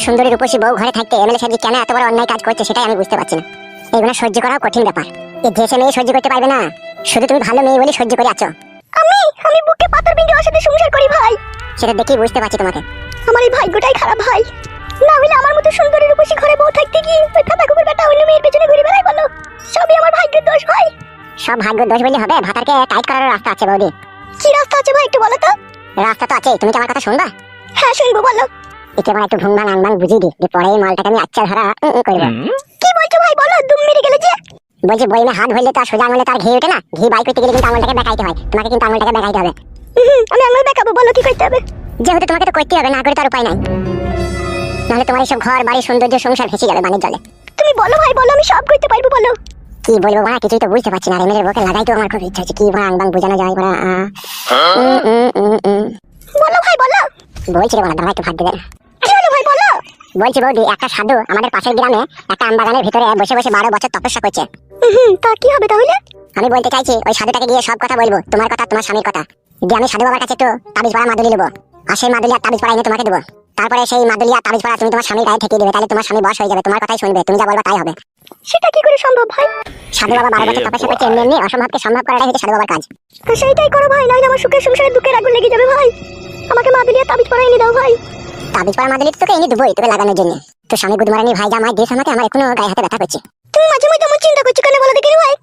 সুন্দরী রূপসী বউ ঘরে থাকতে এমএলএ সাহেব কেন এত বড় অন্যায় কাজ করছে সেটাই আমি বুঝতে পারছি না। এগুলো সহ্য করাও কঠিন ব্যাপার। এই দেশে মেয়ে সহ্য করতে পারবে না, শুধু তুমি ভালো মেয়ে বলে সহ্য করে আছো। আমি বুকে পাথর ভেঙে ওর সাথে সংসার করি ভাই। সেটা দেখেই বুঝতে পারছি তোমাকে। আমার এই ভাগ্যটাই খারাপ ভাই, না হলে আমার মতো সুন্দরী রূপসী ঘরে বউ থাকতে গিয়ে ওই ফাটা কুকুর বেটা অন্য মেয়ের পেছনে ঘুরে বেড়াই বলো, সবই আমার ভাগ্যের দোষ ভাই। সব ভাগ্য দোষ বললে হবে? ভাতারকে টাইট করার রাস্তা আছে বৌদি। কি রাস্তা আছে ভাই একটু বলো তো? রাস্তা তো আছে, তুমি কি আমার কথা শুনবা? হ্যাঁ শুনবো, বলো। একে আমার একটু ভুংভাং আংবাং বুঝিয়ে দি, পরে এই মালটাকে আমি আচ্ছা ধরা করবো। কি বলছো ভাই, বলো, দুম মেরে গেলে যে। বলছি বইমে হাত ধরলে তো আর সোজা আঙুলে তার ঘি ওঠে না, ঘি বাই করতে গেলে কিন্তু আঙুলটাকে বেঁকাইতে হয়, তোমাকে কিন্তু আঙুলটাকে বেঁকাইতে হবে। আমি আঙুল দেখাবো, বলো কি করতে হবে? যেহেতু তোমাকে তো করতে হবে, না করে তার উপায় নাই, নাহলে তোমার এইসব ঘর বাড়ি সৌন্দর্য সংসার ভেসে যাবে বানের জলে। তুমি বলো ভাই, বলো, আমি সব করতে পারবো, বলো। কি বলবো না কিছুই তো বুঝতে পারছি না। এমএলএর বউকে লাগাই তো আমার খুব ইচ্ছা হচ্ছে, কি আংবাং বোঝানো যায় বড়া। বলো ভাই, বলো। বলছি রে বড়া, দাঁড়া একটু ভাত দেবে না। কি হলো ভাই, বলো। বলছি বৌদি, একটা সাধু আমাদের পাশের গ্রামে একটা আম বাগানের ভিতরে বসে বসে 12 বছর তপস্যা করছে। তা কি হবে তাহলে? আমি বলতে চাইছি ওই সাধুটাকে গিয়ে সব কথা বলবো, তোমার কথা তোমার স্বামীর কথা, যে আমি সাধু বাবার কাছে একটু তাবিজ পড়া মাদুলি নেবো, আর সেই মাদুলি আর তাবিজ পড়া এনে তোমাকে দেবো। তারপরে সেই মাদুলি আর তাবিজ পড়া তুমি তোমার স্বামীর গায়ে ঠেকিয়ে দেবে, তাহলে তোমার স্বামী বশ হয়ে যাবে, তোমার কথাই শুনবে, তুমি যা বলবা তাই হবে। সেটা কি করে সম্ভব ভাই? সাধু বাবা 12 বছর তপস্যা করছে, এমনি এমনি অসম্ভবকে সম্ভব করাটাই হচ্ছে সাধু বাবার কাজ। তো সেইটাই করো ভাই, নইলে আমার সুখের সংসারে দুঃখের আগুন লেগে যাবে ভাই। আমাকে মাদুলি আর তাবিজ পড়া এনে দাও ভাই। তাবিজ পড়া মাদুলি তোকে এনে দেবোই, তোকে লাগানোর জন্য। তো স্বামী গুদমারানি ভাই যা মাই দিয়েছে আমাকে, আমার এখনো গায়ে হাতে ব্যথা করছে। তুমি মাঝে মাঝে এমন চিন্তা করছো কেন বলো দেখি ভাই?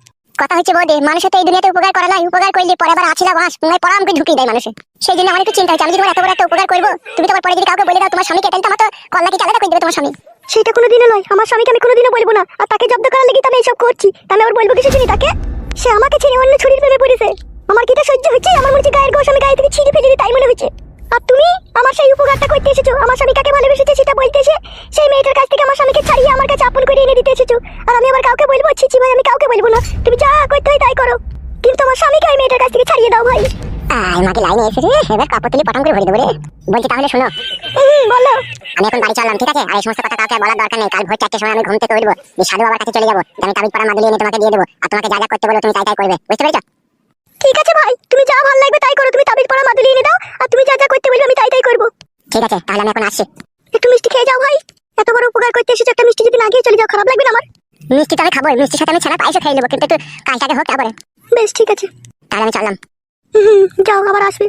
কথা হচ্ছে বৌদি, মানুষের তো এই দুনিয়াতে উপকার করা নাই, উপকার করলে পরে আবার আছিলা বাস তোমায় পড়া আমাকে ঢুকিয়ে দেয় মানুষে। সেই জন্য আমার একটু চিন্তা হচ্ছে, আমি যদি তোমার এত বড় একটা উপকার করবো, তুমি তোমার পরে যদি কাউকে বলে দাও তোমার স্বামীকে, তাহলে তো আমার তো কল্লা কি আলাদা করে দেবে তোমার স্বামী। সেটা কোনোদিনও নয়, আমার স্বামীকে আমি কোনোদিনও বলবো না, আর তাকে জব্দ করার লাগি তো আমি এইসব করছি, তা আমি আবার বলবো কিছু চিনি তাকে? সে আমাকে ছেড়ে অন্য ছুরির প্রেমে পড়েছে। আমার কি এটা সহ্য হচ্ছে? আমার মনে হচ্ছে গায়ের গোশ আমি গায়ে থেকে ছিঁড়ে ফেলে দিই, তাই মনে হচ্ছে। আর তুমি আমার সেই উপকারটা করতে এসেছো, আমার স্বামী কাকে ভালোবেসেছে সেটা বলতে এসে সেই মেয়েটার কাছ থেকে আমার স্বামীকে ছাড়িয়ে আমার কাছে আপন করে এনে দিতে এসেছো। আর আমি আবার কাউকে বলবো? ছি ভাই, আমি কাউকে বলবো না, তুমি যা করতে হয় তাই করো, কিন্তু আমার স্বামীকে ওই মেয়েটার কাছ থেকে ছাড়িয়ে দাও ভাই। আমাকে লাইনে এসেছে, এবার কাপড় তুলি পটাম করে ভরে দেবো রে। বলছি তাহলে শোনো, বলো। আমি এখন বাড়ি চললাম, ঠিক আছে? আর এই সমস্ত কথা কাউকে বলার দরকার নেই। কাল ভোর 4টার সময় আমি ঘুম থেকে উঠবো, যে সাধু বাবার কাছে চলে যাবো, আমি তাবিজ পড়া মাদুলি এনে তোমাকে দিয়ে দেবো, আর তোমাকে যা যা করতে বলো তুমি তাই তাই করবে, বুঝতে পেরেছো? ঠিক আছে ভাই, তুমি যা ভালো লাগবে তাই করো, তুমি তাবিজ পড়া মাদুলি এনে দাও, আর তুমি যা যা করতে বলবে আমি তাই তাই করবো। ঠিক আছে, তাহলে আমি এখন আসছি। একটু মিষ্টি খেয়ে যাও ভাই, এত বড় উপকার করতে এসেছো, একটা মিষ্টি যদি না খেয়ে চলে যাও খারাপ লাগবে না আমার? মিষ্টি তো আমি খাবো, মিষ্টির সাথে আমি ছানা পায়েসও খেয়ে নেবো, কিন্তু একটু কাজটাকে হোক তারপরে। বেশ ঠিক আছে, তাহলে আমি চললাম। যাও, আবার আসবে।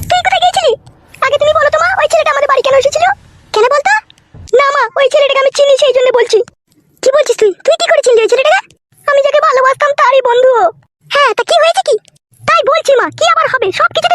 তুই কোথায় গিয়েছিলি? আগে তুমি বলো তো মা, ওই ছেলেটা আমাদের বাড়ি কেন এসেছিল? কেন বলতো? না মা, ওই ছেলেটাকে আমি চিনি, সেই জন্য বলছি। কি বলছিস তুই? তুই কি করে চিনলি ওই ছেলেটাকে? আমি যাকে ভালোবাসতাম তারই বন্ধু। হ্যাঁ, তা কি হয়েছে কি? তাই বলছি মা, কি আবার হবে, সবকিছু